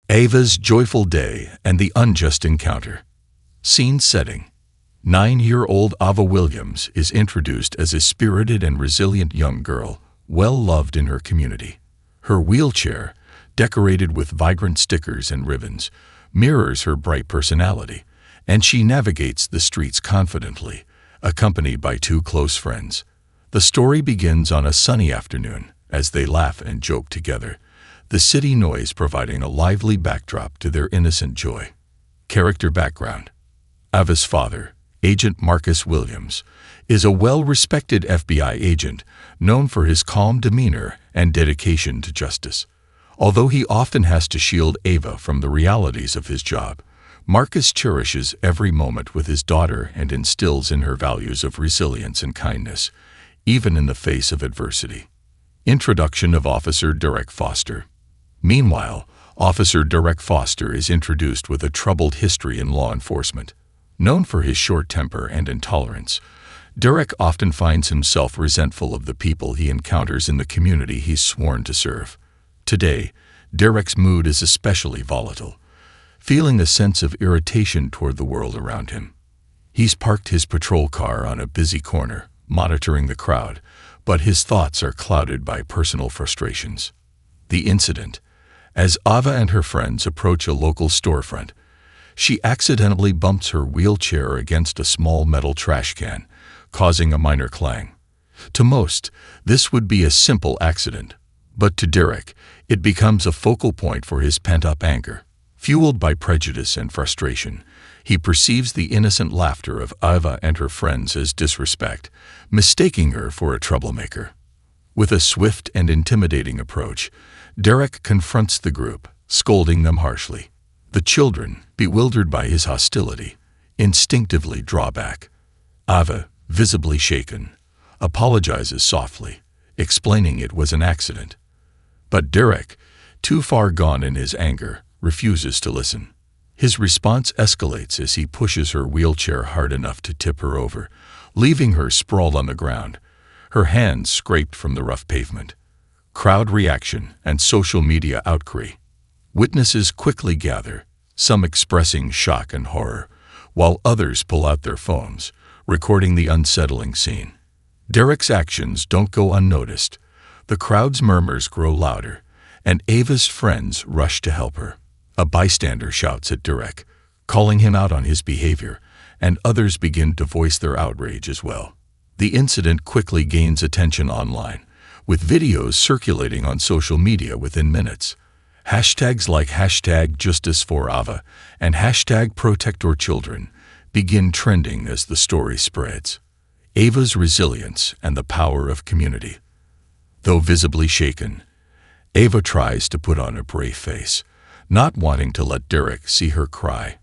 Ava's joyful day and the unjust encounter. Scene setting. 9-year-old Ava Williams is introduced as a spirited and resilient young girl, well-loved in her community. Her wheelchair, decorated with vibrant stickers and ribbons, mirrors her bright personality, and she navigates the streets confidently, accompanied by 2 close friends. The story begins on a sunny afternoon, as they laugh and joke together, the city noise providing a lively backdrop to their innocent joy. Character background. Ava's father, Agent Marcus Williams, is a well-respected FBI agent known for his calm demeanor and dedication to justice. Although he often has to shield Ava from the realities of his job, Marcus cherishes every moment with his daughter and instills in her values of resilience and kindness, even in the face of adversity. Introduction of Officer Derek Foster. Meanwhile, Officer Derek Foster is introduced with a troubled history in law enforcement. Known for his short temper and intolerance, Derek often finds himself resentful of the people he encounters in the community he's sworn to serve. Today, Derek's mood is especially volatile, feeling a sense of irritation toward the world around him. He's parked his patrol car on a busy corner, monitoring the crowd, but his thoughts are clouded by personal frustrations. The incident. As Ava and her friends approach a local storefront, she accidentally bumps her wheelchair against a small metal trash can, causing a minor clang. To most, this would be a simple accident, but to Derek, it becomes a focal point for his pent-up anger. Fueled by prejudice and frustration, he perceives the innocent laughter of Ava and her friends as disrespect, mistaking her for a troublemaker. With a swift and intimidating approach, Derek confronts the group, scolding them harshly. The children, bewildered by his hostility, instinctively draw back. Ava, visibly shaken, apologizes softly, explaining it was an accident. But Derek, too far gone in his anger, refuses to listen. His response escalates as he pushes her wheelchair hard enough to tip her over, leaving her sprawled on the ground, her hands scraped from the rough pavement. Crowd reaction and social media outcry. Witnesses quickly gather, some expressing shock and horror, while others pull out their phones, recording the unsettling scene. Derek's actions don't go unnoticed. The crowd's murmurs grow louder, and Ava's friends rush to help her. A bystander shouts at Derek, calling him out on his behavior, and others begin to voice their outrage as well. The incident quickly gains attention online, with videos circulating on social media within minutes. Hashtags like #JusticeForAva and #ProtectOurChildren begin trending as the story spreads. Ava's resilience and the power of community. Though visibly shaken, Ava tries to put on a brave face, not wanting to let Derek see her cry.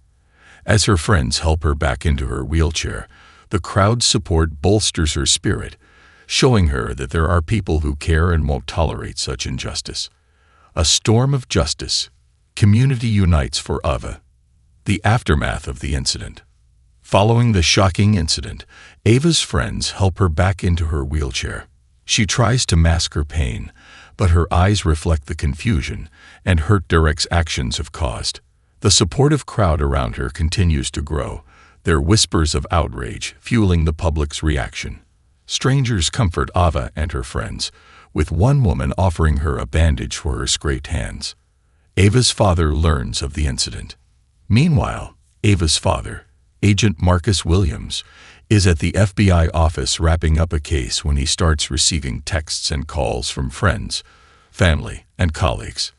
As her friends help her back into her wheelchair, the crowd's support bolsters her spirit, showing her that there are people who care and won't tolerate such injustice. A storm of justice. Community unites for Ava. The aftermath of the incident. Following the shocking incident, Ava's friends help her back into her wheelchair. She tries to mask her pain, but her eyes reflect the confusion and hurt Derek's actions have caused. The supportive crowd around her continues to grow, their whispers of outrage fueling the public's reaction. Strangers comfort Ava and her friends, with one woman offering her a bandage for her scraped hands. Ava's father learns of the incident. Meanwhile, Ava's father, Agent Marcus Williams, is at the FBI office wrapping up a case when he starts receiving texts and calls from friends, family, and colleagues.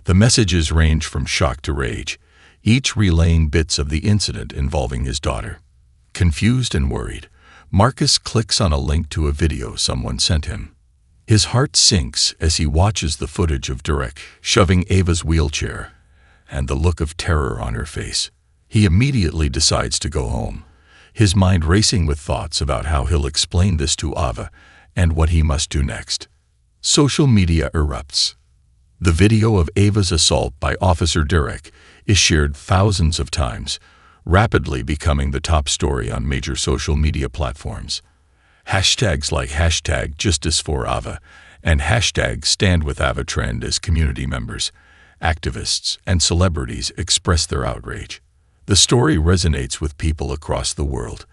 The messages range from shock to rage, each relaying bits of the incident involving his daughter. Confused and worried, Marcus clicks on a link to a video someone sent him. His heart sinks as he watches the footage of Derek shoving Ava's wheelchair and the look of terror on her face. He immediately decides to go home, his mind racing with thoughts about how he'll explain this to Ava and what he must do next. Social media erupts. The video of Ava's assault by Officer Derek is shared thousands of times, rapidly becoming the top story on major social media platforms. Hashtags like #JusticeForAva and #StandWithAva trend as community members, activists, and celebrities express their outrage. The story resonates with people across the world,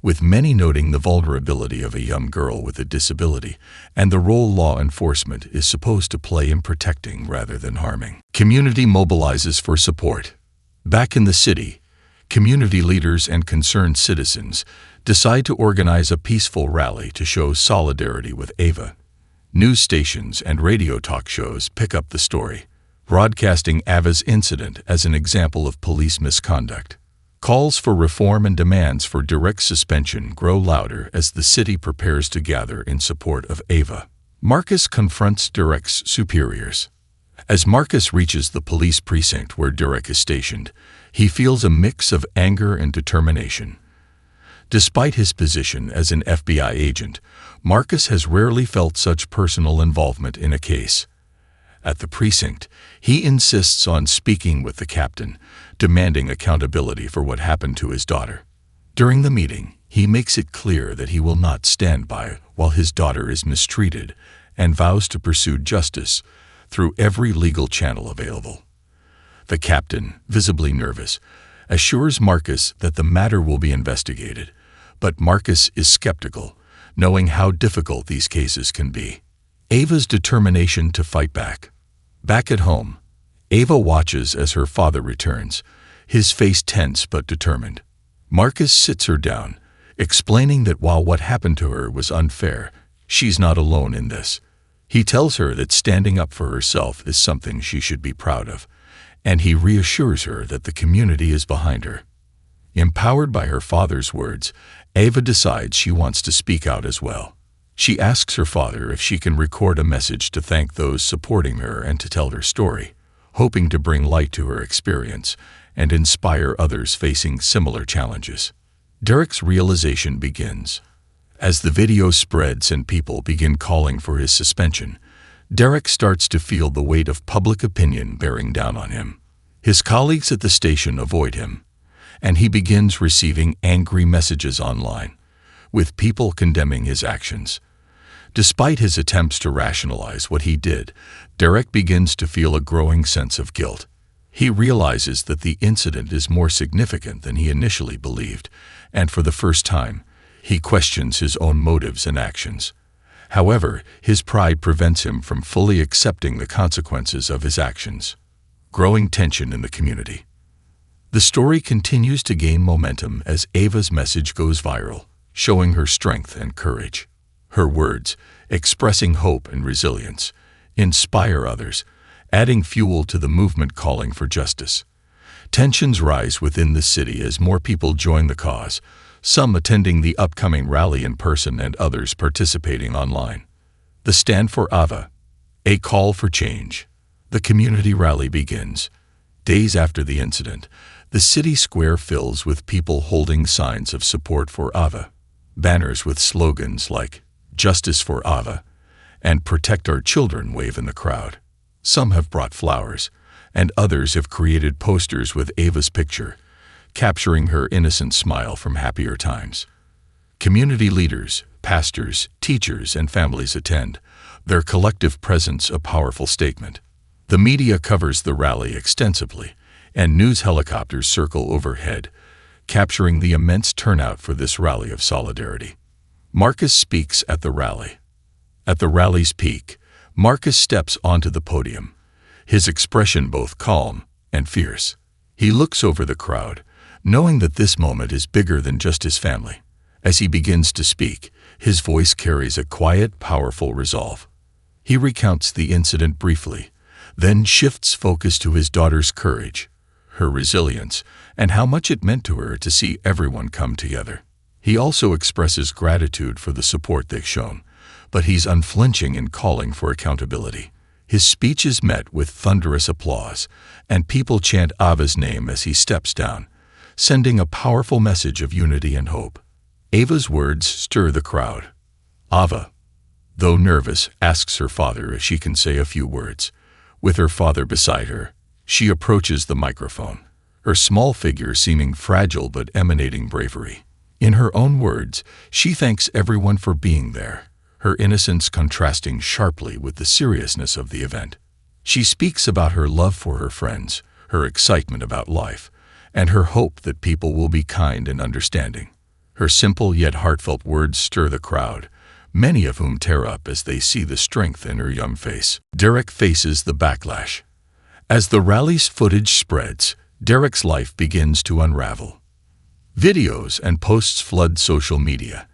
with many noting the vulnerability of a young girl with a disability and the role law enforcement is supposed to play in protecting rather than harming. Community mobilizes for support. Back in the city, community leaders and concerned citizens decide to organize a peaceful rally to show solidarity with Ava. News stations and radio talk shows pick up the story, broadcasting Ava's incident as an example of police misconduct. Calls for reform and demands for direct suspension grow louder as the city prepares to gather in support of Ava. Marcus confronts Derek's superiors. As Marcus reaches the police precinct where Derek is stationed, he feels a mix of anger and determination. Despite his position as an FBI agent, Marcus has rarely felt such personal involvement in a case. At the precinct, he insists on speaking with the captain, demanding accountability for what happened to his daughter. During the meeting, he makes it clear that he will not stand by while his daughter is mistreated and vows to pursue justice through every legal channel available. The captain, visibly nervous, assures Marcus that the matter will be investigated, but Marcus is skeptical, knowing how difficult these cases can be. Ava's determination to fight back. Back at home, Ava watches as her father returns, his face tense but determined. Marcus sits her down, explaining that while what happened to her was unfair, she's not alone in this. He tells her that standing up for herself is something she should be proud of, and he reassures her that the community is behind her. Empowered by her father's words, Ava decides she wants to speak out as well. She asks her father if she can record a message to thank those supporting her and to tell her story, hoping to bring light to her experience and inspire others facing similar challenges. Derek's realization begins. As the video spreads and people begin calling for his suspension, Derek starts to feel the weight of public opinion bearing down on him. His colleagues at the station avoid him, and he begins receiving angry messages online, with people condemning his actions. Despite his attempts to rationalize what he did, Derek begins to feel a growing sense of guilt. He realizes that the incident is more significant than he initially believed, and for the first time, he questions his own motives and actions. However, his pride prevents him from fully accepting the consequences of his actions. Growing tension in the community. The story continues to gain momentum as Ava's message goes viral, showing her strength and courage. Her words, expressing hope and resilience, inspire others, adding fuel to the movement calling for justice. Tensions rise within the city as more people join the cause, some attending the upcoming rally in person and others participating online. The Stand for Ava, a call for change. The community rally begins. Days after the incident, the city square fills with people holding signs of support for Ava. Banners with slogans like "Justice for Ava" and "Protect Our Children" wave in the crowd. Some have brought flowers, and others have created posters with Ava's picture, capturing her innocent smile from happier times. Community leaders, pastors, teachers, and families attend, their collective presence a powerful statement. The media covers the rally extensively, and news helicopters circle overhead, capturing the immense turnout for this rally of solidarity. Marcus speaks at the rally. At the rally's peak, Marcus steps onto the podium, his expression both calm and fierce. He looks over the crowd, knowing that this moment is bigger than just his family. As he begins to speak, his voice carries a quiet, powerful resolve. He recounts the incident briefly, then shifts focus to his daughter's courage, her resilience, and how much it meant to her to see everyone come together. He also expresses gratitude for the support they've shown, but he's unflinching in calling for accountability. His speech is met with thunderous applause, and people chant Ava's name as he steps down, sending a powerful message of unity and hope. Ava's words stir the crowd. Ava, though nervous, asks her father if she can say a few words. With her father beside her, she approaches the microphone, her small figure seeming fragile but emanating bravery. In her own words, she thanks everyone for being there, her innocence contrasting sharply with the seriousness of the event. She speaks about her love for her friends, her excitement about life, and her hope that people will be kind and understanding. Her simple yet heartfelt words stir the crowd, many of whom tear up as they see the strength in her young face. Derek faces the backlash. As the rally's footage spreads, Derek's life begins to unravel. Videos and posts flood social media,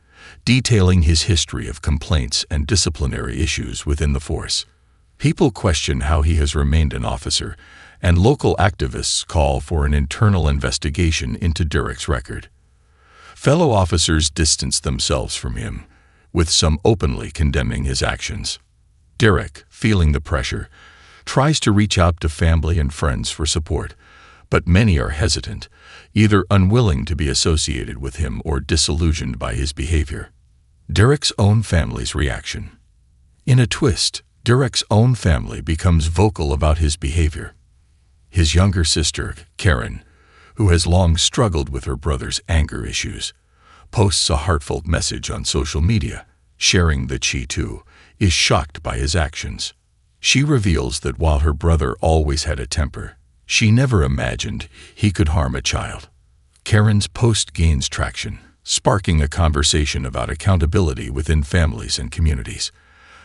detailing his history of complaints and disciplinary issues within the force. People question how he has remained an officer, and local activists call for an internal investigation into Derek's record. Fellow officers distance themselves from him, with some openly condemning his actions. Derek, feeling the pressure, tries to reach out to family and friends for support, but many are hesitant, either unwilling to be associated with him or disillusioned by his behavior. Derek's own family's reaction. In a twist, Derek's own family becomes vocal about his behavior. His younger sister, Karen, who has long struggled with her brother's anger issues, posts a heartfelt message on social media, sharing that she, too, is shocked by his actions. She reveals that while her brother always had a temper, she never imagined he could harm a child. Karen's post gains traction, sparking a conversation about accountability within families and communities.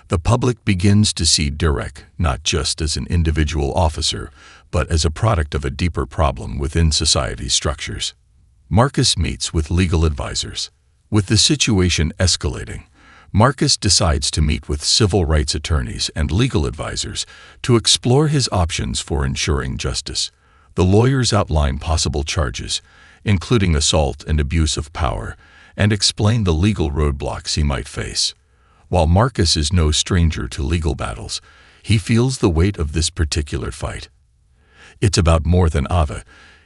The public begins to see Derek not just as an individual officer, but as a product of a deeper problem within society's structures. Marcus meets with legal advisors. With the situation escalating, Marcus decides to meet with civil rights attorneys and legal advisors to explore his options for ensuring justice. The lawyers outline possible charges, including assault and abuse of power, and explain the legal roadblocks he might face. While Marcus is no stranger to legal battles, he feels the weight of this particular fight. It's about more than Ava.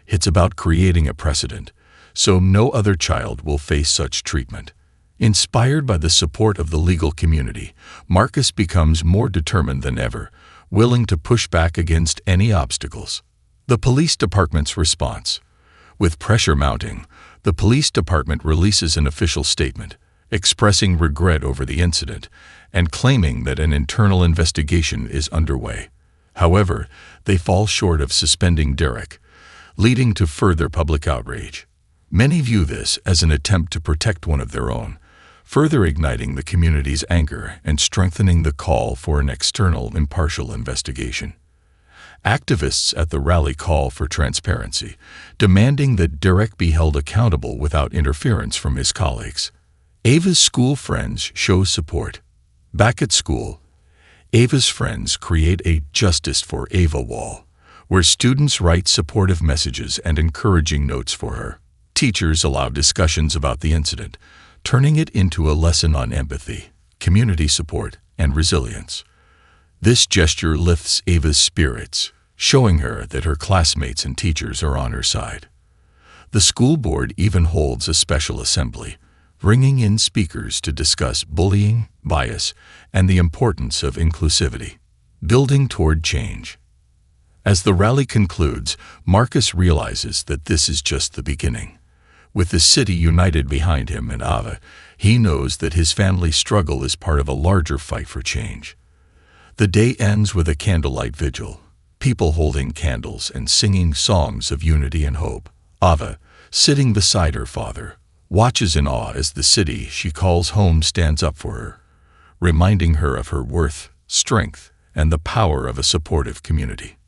It's about creating a precedent, so no other child will face such treatment. Inspired by the support of the legal community, Marcus becomes more determined than ever, willing to push back against any obstacles. The police department's response. With pressure mounting, the police department releases an official statement, expressing regret over the incident and claiming that an internal investigation is underway. However, they fall short of suspending Derek, leading to further public outrage. Many view this as an attempt to protect one of their own, further igniting the community's anger and strengthening the call for an external, impartial investigation. Activists at the rally call for transparency, demanding that Derek be held accountable without interference from his colleagues. Ava's school friends show support. Back at school, Ava's friends create a Justice for Ava wall, where students write supportive messages and encouraging notes for her. Teachers allow discussions about the incident, turning it into a lesson on empathy, community support, and resilience. This gesture lifts Ava's spirits, showing her that her classmates and teachers are on her side. The school board even holds a special assembly, bringing in speakers to discuss bullying, bias, and the importance of inclusivity. Building toward change. As the rally concludes, Marcus realizes that this is just the beginning. With the city united behind him and Ava, he knows that his family's struggle is part of a larger fight for change. The day ends with a candlelight vigil, people holding candles and singing songs of unity and hope. Ava, sitting beside her father, watches in awe as the city she calls home stands up for her, reminding her of her worth, strength, and the power of a supportive community.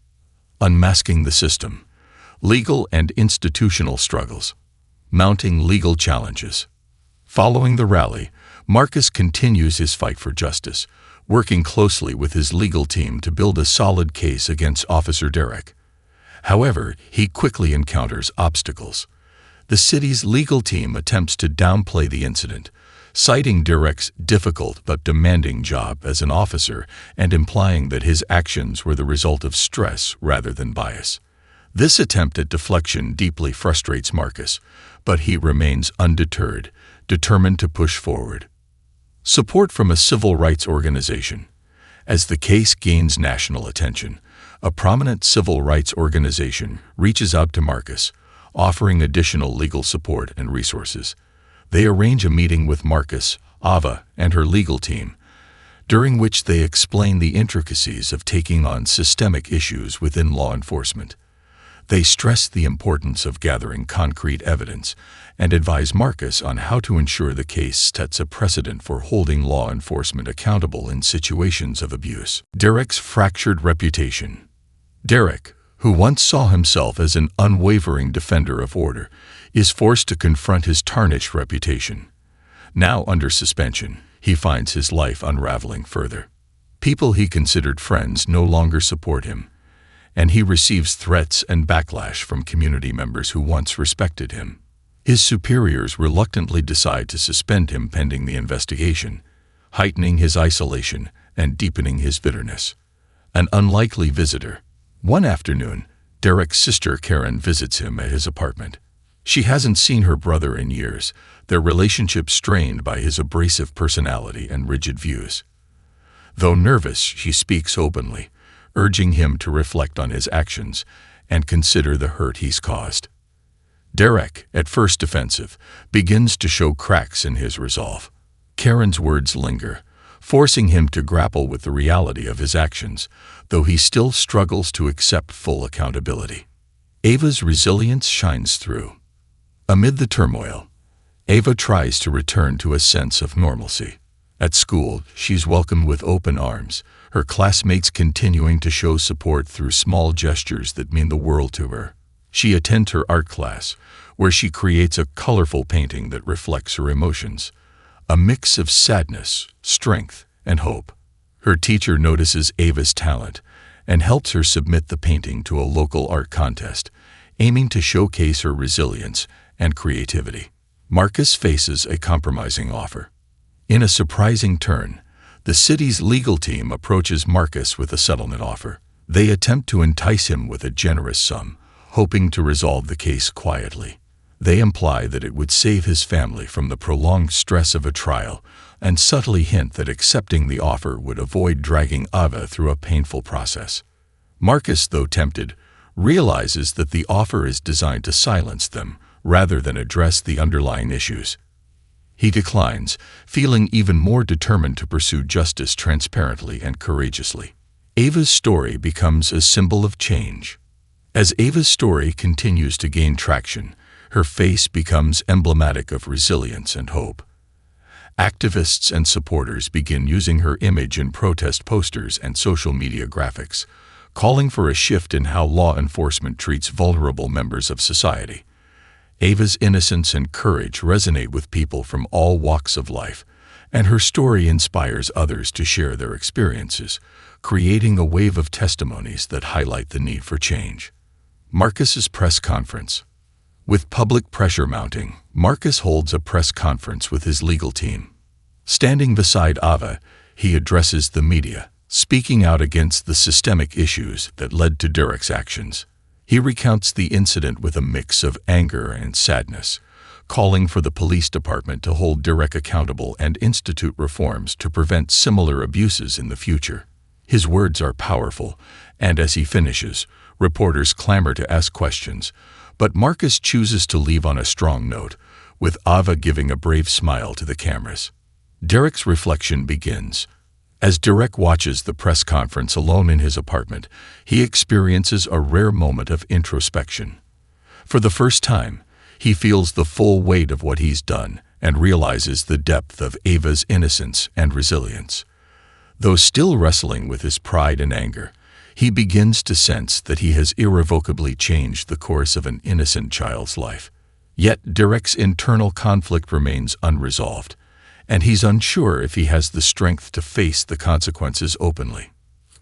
Unmasking the system. Legal and institutional struggles. Mounting legal challenges. Following the rally, Marcus continues his fight for justice, working closely with his legal team to build a solid case against Officer Derek. However, he quickly encounters obstacles. The city's legal team attempts to downplay the incident, citing Derek's difficult but demanding job as an officer and implying that his actions were the result of stress rather than bias. This attempt at deflection deeply frustrates Marcus, but he remains undeterred, determined to push forward. Support from a civil rights organization. As the case gains national attention, a prominent civil rights organization reaches out to Marcus, offering additional legal support and resources. They arrange a meeting with Marcus, Ava, and her legal team, during which they explain the intricacies of taking on systemic issues within law enforcement. They stress the importance of gathering concrete evidence and advise Marcus on how to ensure the case sets a precedent for holding law enforcement accountable in situations of abuse. Derek's fractured reputation. Derek, who once saw himself as an unwavering defender of order, is forced to confront his tarnished reputation. Now under suspension, he finds his life unraveling further. People he considered friends no longer support him, and he receives threats and backlash from community members who once respected him. His superiors reluctantly decide to suspend him pending the investigation, heightening his isolation and deepening his bitterness. An unlikely visitor. One afternoon, Derek's sister Karen visits him at his apartment. She hasn't seen her brother in years, their relationship strained by his abrasive personality and rigid views. Though nervous, she speaks openly, urging him to reflect on his actions and consider the hurt he's caused. Derek, at first defensive, begins to show cracks in his resolve. Karen's words linger, forcing him to grapple with the reality of his actions, though he still struggles to accept full accountability. Ava's resilience shines through. Amid the turmoil, Ava tries to return to a sense of normalcy. At school, she's welcomed with open arms, her classmates continuing to show support through small gestures that mean the world to her. She attends her art class, where she creates a colorful painting that reflects her emotions, a mix of sadness, strength, and hope. Her teacher notices Ava's talent and helps her submit the painting to a local art contest, aiming to showcase her resilience and creativity. Marcus faces a compromising offer. In a surprising turn, the city's legal team approaches Marcus with a settlement offer. They attempt to entice him with a generous sum, hoping to resolve the case quietly. They imply that it would save his family from the prolonged stress of a trial and subtly hint that accepting the offer would avoid dragging Ava through a painful process. Marcus, though tempted, realizes that the offer is designed to silence them rather than address the underlying issues. He declines, feeling even more determined to pursue justice transparently and courageously. Ava's story becomes a symbol of change. As Ava's story continues to gain traction, her face becomes emblematic of resilience and hope. Activists and supporters begin using her image in protest posters and social media graphics, calling for a shift in how law enforcement treats vulnerable members of society. Ava's innocence and courage resonate with people from all walks of life, and her story inspires others to share their experiences, creating a wave of testimonies that highlight the need for change. Marcus's press conference. With public pressure mounting, Marcus holds a press conference with his legal team. Standing beside Ava, he addresses the media, speaking out against the systemic issues that led to Derek's actions. He recounts the incident with a mix of anger and sadness, calling for the police department to hold Derek accountable and institute reforms to prevent similar abuses in the future. His words are powerful, and as he finishes, reporters clamor to ask questions, but Marcus chooses to leave on a strong note, with Ava giving a brave smile to the cameras. Derek's reflection begins. As Derek watches the press conference alone in his apartment, he experiences a rare moment of introspection. For the first time, he feels the full weight of what he's done and realizes the depth of Ava's innocence and resilience. Though still wrestling with his pride and anger, he begins to sense that he has irrevocably changed the course of an innocent child's life. Yet Derek's internal conflict remains unresolved, and he's unsure if he has the strength to face the consequences openly.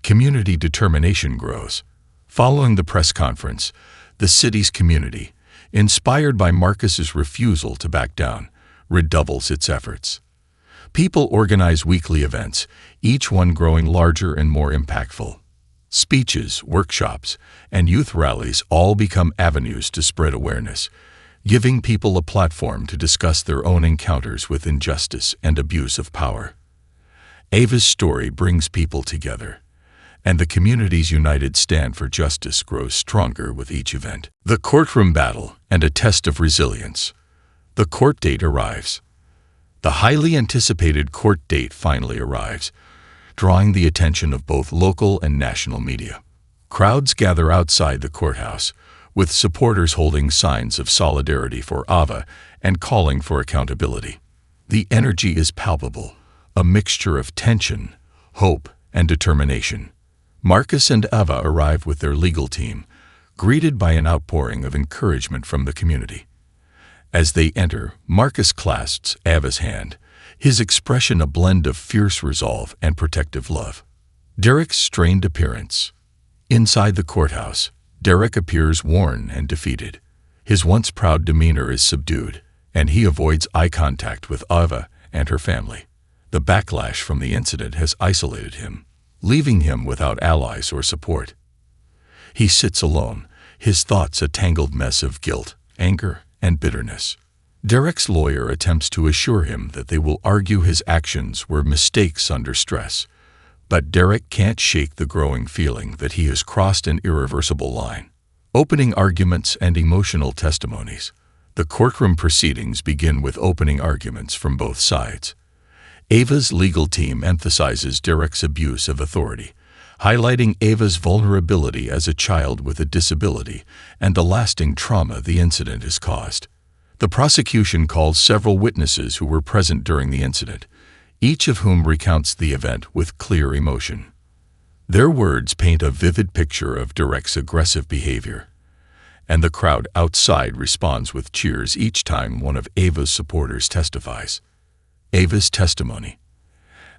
Community determination grows. Following the press conference, the city's community, inspired by Marcus's refusal to back down, redoubles its efforts. People organize weekly events, each one growing larger and more impactful. Speeches, workshops, and youth rallies all become avenues to spread awareness, giving people a platform to discuss their own encounters with injustice and abuse of power. Ava's story brings people together, and the community's united stand for justice grows stronger with each event. The courtroom battle and a test of resilience. The court date arrives. The highly anticipated court date finally arrives, drawing the attention of both local and national media. Crowds gather outside the courthouse, with supporters holding signs of solidarity for Ava and calling for accountability. The energy is palpable, a mixture of tension, hope, and determination. Marcus and Ava arrive with their legal team, greeted by an outpouring of encouragement from the community. As they enter, Marcus clasps Ava's hand, his expression a blend of fierce resolve and protective love. Derek's strained appearance. Inside the courthouse, Derek appears worn and defeated. His once proud demeanor is subdued, and he avoids eye contact with Ava and her family. The backlash from the incident has isolated him, leaving him without allies or support. He sits alone, his thoughts a tangled mess of guilt, anger, and bitterness. Derek's lawyer attempts to assure him that they will argue his actions were mistakes under stress, but Derek can't shake the growing feeling that he has crossed an irreversible line. Opening arguments and emotional testimonies. The courtroom proceedings begin with opening arguments from both sides. Ava's legal team emphasizes Derek's abuse of authority, highlighting Ava's vulnerability as a child with a disability and the lasting trauma the incident has caused. The prosecution calls several witnesses who were present during the incident, each of whom recounts the event with clear emotion. Their words paint a vivid picture of Derek's aggressive behavior, and the crowd outside responds with cheers each time one of Ava's supporters testifies. Ava's testimony.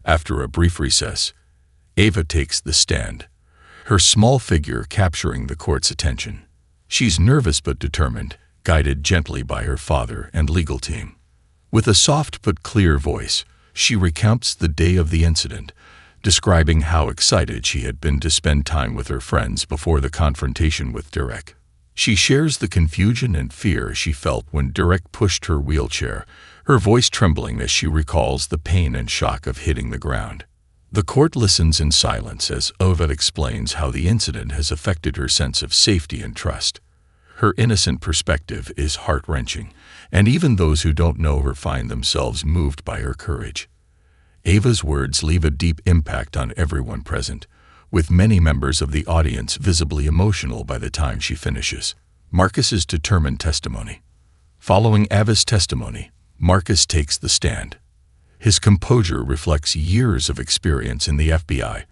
After a brief recess, Ava takes the stand, her small figure capturing the court's attention. She's nervous but determined, guided gently by her father and legal team. With a soft but clear voice, she recounts the day of the incident, describing how excited she had been to spend time with her friends before the confrontation with Derek. She shares the confusion and fear she felt when Derek pushed her wheelchair, her voice trembling as she recalls the pain and shock of hitting the ground. The court listens in silence as Ava explains how the incident has affected her sense of safety and trust. Her innocent perspective is heart-wrenching, and even those who don't know her find themselves moved by her courage. Ava's words leave a deep impact on everyone present, with many members of the audience visibly emotional by the time she finishes. Marcus's determined testimony. Following Ava's testimony, Marcus takes the stand. His composure reflects years of experience in the FBI,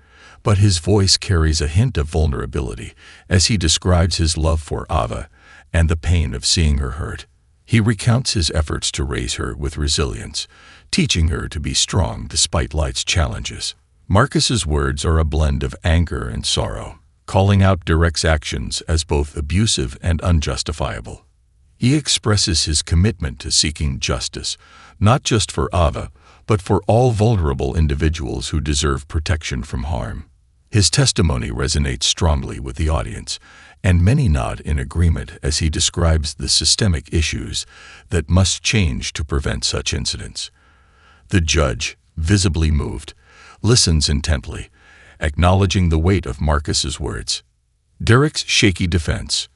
but his voice carries a hint of vulnerability as he describes his love for Ava and the pain of seeing her hurt. He recounts his efforts to raise her with resilience, teaching her to be strong despite life's challenges. Marcus's words are a blend of anger and sorrow, calling out Derek's actions as both abusive and unjustifiable. He expresses his commitment to seeking justice, not just for Ava, but for all vulnerable individuals who deserve protection from harm. His testimony resonates strongly with the audience, and many nod in agreement as he describes the systemic issues that must change to prevent such incidents. The judge, visibly moved, listens intently, acknowledging the weight of Marcus's words. Derek's shaky defense.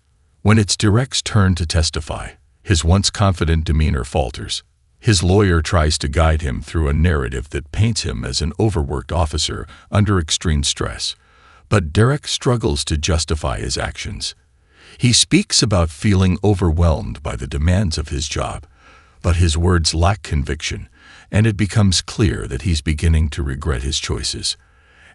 When it's Derek's turn to testify, his once confident demeanor falters. His lawyer tries to guide him through a narrative that paints him as an overworked officer under extreme stress, but Derek struggles to justify his actions. He speaks about feeling overwhelmed by the demands of his job, but his words lack conviction, and it becomes clear that he's beginning to regret his choices.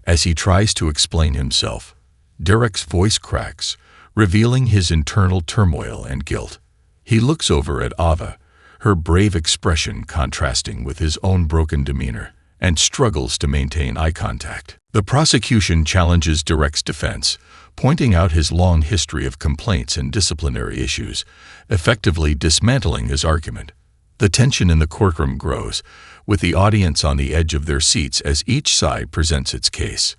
As he tries to explain himself, Derek's voice cracks, revealing his internal turmoil and guilt. He looks over at Ava, her brave expression contrasting with his own broken demeanor, and struggles to maintain eye contact. The prosecution challenges Derek's defense, pointing out his long history of complaints and disciplinary issues, effectively dismantling his argument. The tension in the courtroom grows, with the audience on the edge of their seats as each side presents its case.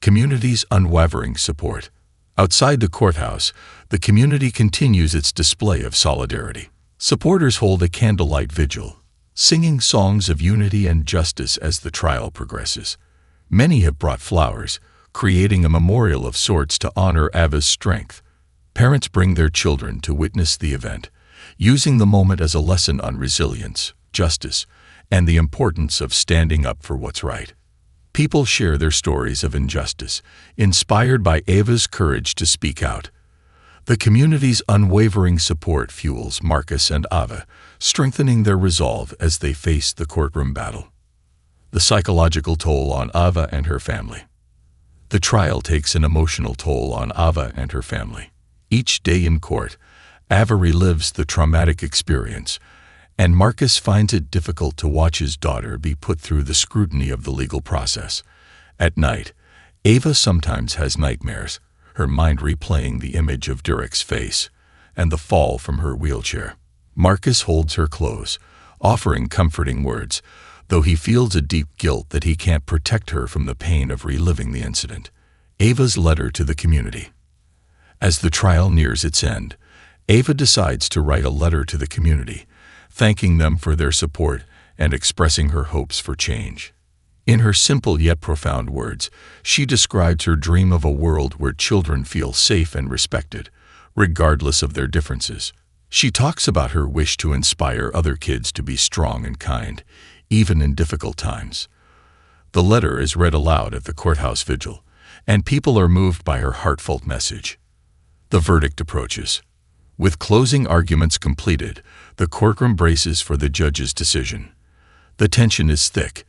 Community's unwavering support. Outside the courthouse, the community continues its display of solidarity. Supporters hold a candlelight vigil, singing songs of unity and justice as the trial progresses. Many have brought flowers, creating a memorial of sorts to honor Ava's strength. Parents bring their children to witness the event, using the moment as a lesson on resilience, justice, and the importance of standing up for what's right. People share their stories of injustice, inspired by Ava's courage to speak out. The community's unwavering support fuels Marcus and Ava, strengthening their resolve as they face the courtroom battle. The psychological toll on Ava and her family. The trial takes an emotional toll on Ava and her family. Each day in court, Ava relives the traumatic experience, and Marcus finds it difficult to watch his daughter be put through the scrutiny of the legal process. At night, Ava sometimes has nightmares, her mind replaying the image of Derek's face and the fall from her wheelchair. Marcus holds her close, offering comforting words, though he feels a deep guilt that he can't protect her from the pain of reliving the incident. Ava's letter to the community. As the trial nears its end, Ava decides to write a letter to the community, thanking them for their support and expressing her hopes for change. In her simple yet profound words, she describes her dream of a world where children feel safe and respected, regardless of their differences. She talks about her wish to inspire other kids to be strong and kind, even in difficult times. The letter is read aloud at the courthouse vigil, and people are moved by her heartfelt message. The verdict approaches. With closing arguments completed, the courtroom braces for the judge's decision. The tension is thick,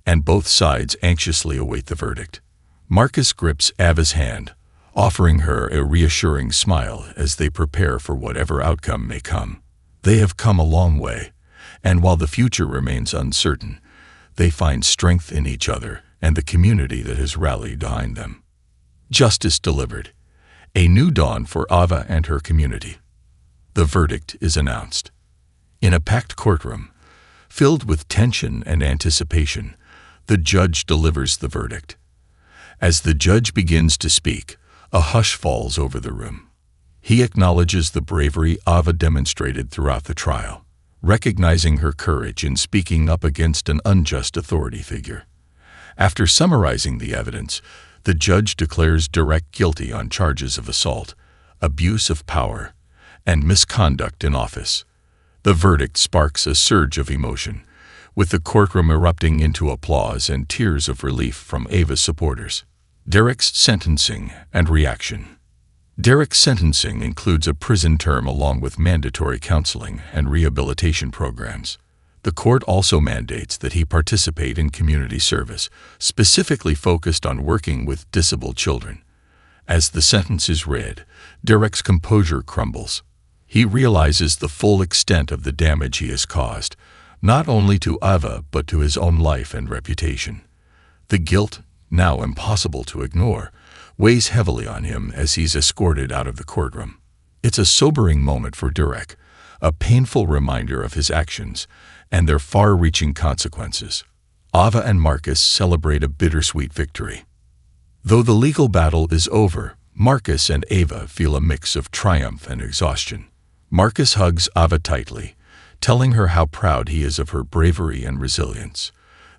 and both sides anxiously await the verdict. Marcus grips Ava's hand, offering her a reassuring smile as they prepare for whatever outcome may come. They have come a long way, and while the future remains uncertain, they find strength in each other and the community that has rallied behind them. Justice delivered. A new dawn for Ava and her community. The verdict is announced. In a packed courtroom, filled with tension and anticipation, the judge delivers the verdict. As the judge begins to speak, a hush falls over the room. He acknowledges the bravery Ava demonstrated throughout the trial, recognizing her courage in speaking up against an unjust authority figure. After summarizing the evidence, the judge declares Derek guilty on charges of assault, abuse of power, and misconduct in office. The verdict sparks a surge of emotion, with the courtroom erupting into applause and tears of relief from Ava's supporters. Derek's sentencing and reaction. Derek's sentencing includes a prison term along with mandatory counseling and rehabilitation programs. The court also mandates that he participate in community service, specifically focused on working with disabled children. As the sentence is read, Derek's composure crumbles. He realizes the full extent of the damage he has caused, not only to Ava but to his own life and reputation. The guilt, now impossible to ignore, weighs heavily on him as he's escorted out of the courtroom. It's a sobering moment for Derek, a painful reminder of his actions and their far-reaching consequences. Ava and Marcus celebrate a bittersweet victory. Though the legal battle is over, Marcus and Ava feel a mix of triumph and exhaustion. Marcus hugs Ava tightly, telling her how proud he is of her bravery and resilience.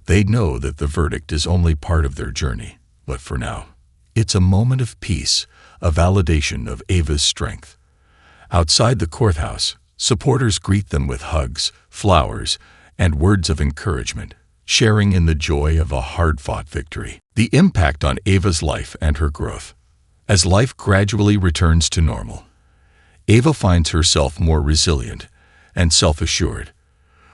They know that the verdict is only part of their journey, but for now, it's a moment of peace, a validation of Ava's strength. Outside the courthouse, supporters greet them with hugs, flowers, and words of encouragement, sharing in the joy of a hard-fought victory. The impact on Ava's life and her growth. As life gradually returns to normal, Ava finds herself more resilient and self-assured.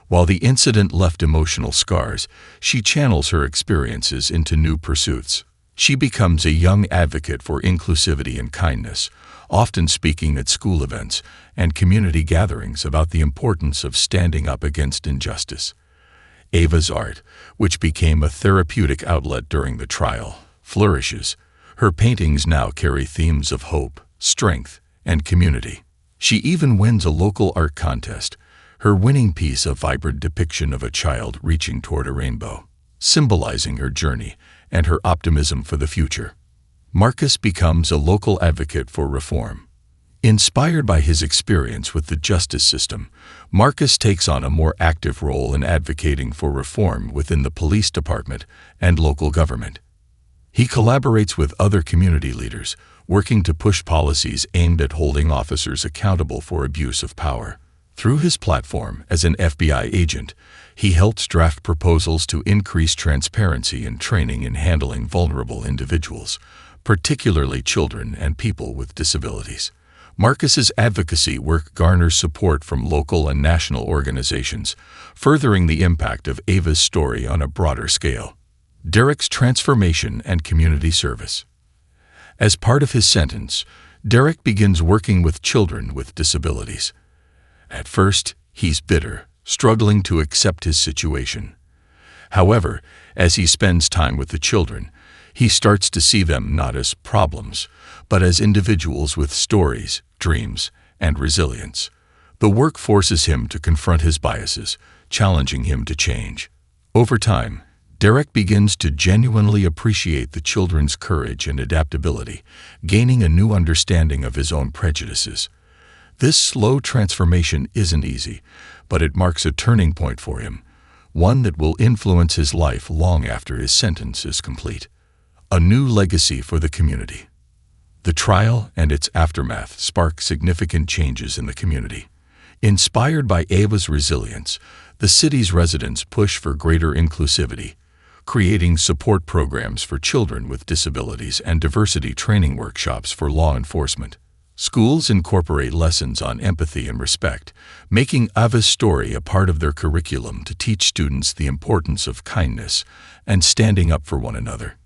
While the incident left emotional scars, she channels her experiences into new pursuits. She becomes a young advocate for inclusivity and kindness, often speaking at school events and community gatherings about the importance of standing up against injustice. Ava's art, which became a therapeutic outlet during the trial, flourishes. Her paintings now carry themes of hope, strength, and community. She even wins a local art contest, her winning piece a vibrant depiction of a child reaching toward a rainbow, symbolizing her journey and her optimism for the future. Marcus becomes a local advocate for reform. Inspired by his experience with the justice system, Marcus takes on a more active role in advocating for reform within the police department and local government. He collaborates with other community leaders, working to push policies aimed at holding officers accountable for abuse of power. Through his platform as an FBI agent, he helps draft proposals to increase transparency and training in handling vulnerable individuals, particularly children and people with disabilities. Marcus's advocacy work garners support from local and national organizations, furthering the impact of Ava's story on a broader scale. Derek's transformation and community service. As part of his sentence, Derek begins working with children with disabilities. At first, he's bitter, struggling to accept his situation. However, as he spends time with the children, he starts to see them not as problems, but as individuals with stories, dreams, and resilience. The work forces him to confront his biases, challenging him to change. Over time, Derek begins to genuinely appreciate the children's courage and adaptability, gaining a new understanding of his own prejudices. This slow transformation isn't easy, but it marks a turning point for him, one that will influence his life long after his sentence is complete. A new legacy for the community. The trial and its aftermath spark significant changes in the community. Inspired by Ava's resilience, the city's residents push for greater inclusivity, creating support programs for children with disabilities and diversity training workshops for law enforcement. Schools incorporate lessons on empathy and respect, making Ava's story a part of their curriculum to teach students the importance of kindness and standing up for one another.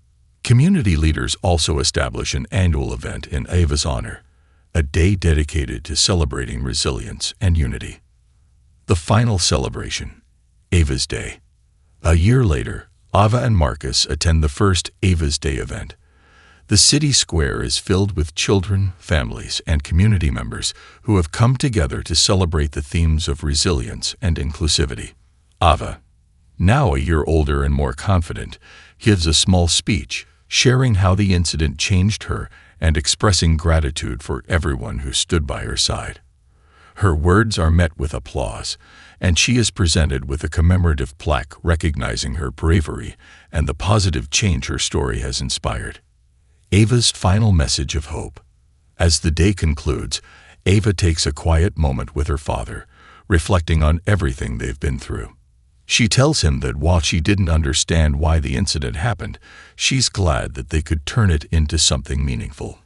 Community leaders also establish an annual event in Ava's honor, a day dedicated to celebrating resilience and unity. The final celebration, Ava's Day. A year later, Ava and Marcus attend the first Ava's Day event. The city square is filled with children, families, and community members who have come together to celebrate the themes of resilience and inclusivity. Ava, now a year older and more confident, gives a small speech, sharing how the incident changed her and expressing gratitude for everyone who stood by her side. Her words are met with applause, and she is presented with a commemorative plaque recognizing her bravery and the positive change her story has inspired. Ava's final message of hope. As the day concludes, Ava takes a quiet moment with her father, reflecting on everything they've been through. She tells him that while she didn't understand why the incident happened, she's glad that they could turn it into something meaningful.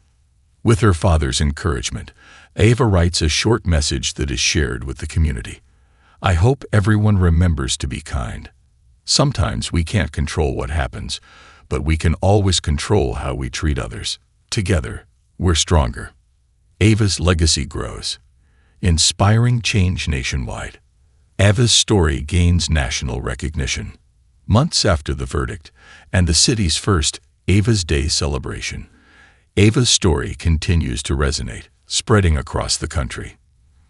With her father's encouragement, Ava writes a short message that is shared with the community. I hope everyone remembers to be kind. Sometimes we can't control what happens, but we can always control how we treat others. Together, we're stronger. Ava's legacy grows, inspiring change nationwide. Ava's story gains national recognition. Months after the verdict and the city's first Ava's Day celebration, Ava's story continues to resonate, spreading across the country.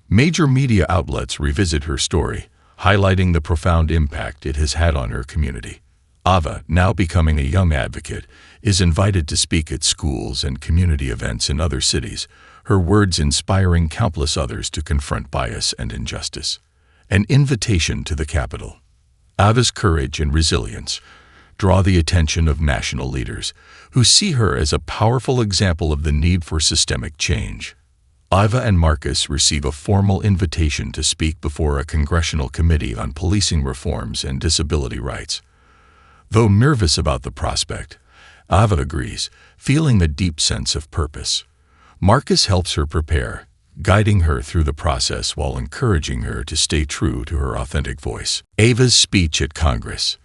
Major media outlets revisit her story, highlighting the profound impact it has had on her community. Ava, now becoming a young advocate, is invited to speak at schools and community events in other cities, her words inspiring countless others to confront bias and injustice. An invitation to the Capitol. Ava's courage and resilience draw the attention of national leaders, who see her as a powerful example of the need for systemic change. Ava and Marcus receive a formal invitation to speak before a congressional committee on policing reforms and disability rights. Though nervous about the prospect, Ava agrees, feeling a deep sense of purpose. Marcus helps her prepare, guiding her through the process while encouraging her to stay true to her authentic voice. Ava's speech at Congress.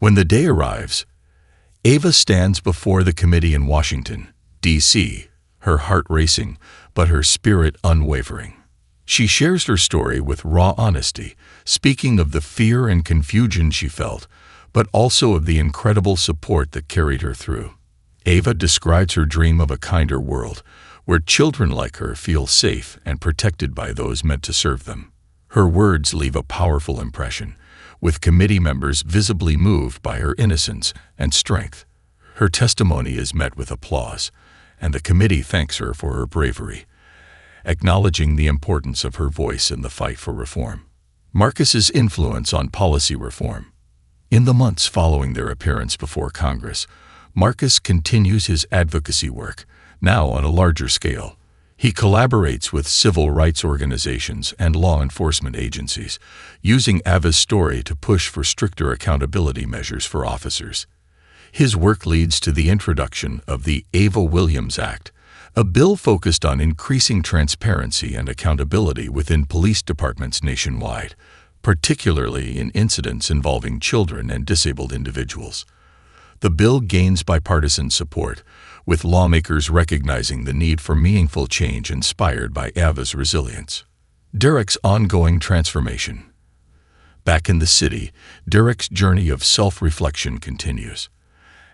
When the day arrives, Ava stands before the committee in Washington, D.C., her heart racing, but her spirit unwavering. She shares her story with raw honesty, speaking of the fear and confusion she felt, but also of the incredible support that carried her through. Ava describes her dream of a kinder world, where children like her feel safe and protected by those meant to serve them. Her words leave a powerful impression, with committee members visibly moved by her innocence and strength. Her testimony is met with applause, and the committee thanks her for her bravery, acknowledging the importance of her voice in the fight for reform. Marcus's influence on policy reform. In the months following their appearance before Congress, Marcus continues his advocacy work, now on a larger scale. He collaborates with civil rights organizations and law enforcement agencies, using Ava's story to push for stricter accountability measures for officers. His work leads to the introduction of the Ava Williams Act, a bill focused on increasing transparency and accountability within police departments nationwide, particularly in incidents involving children and disabled individuals. The bill gains bipartisan support, with lawmakers recognizing the need for meaningful change inspired by Ava's resilience. Derek's ongoing transformation. Back in the city, Derek's journey of self-reflection continues.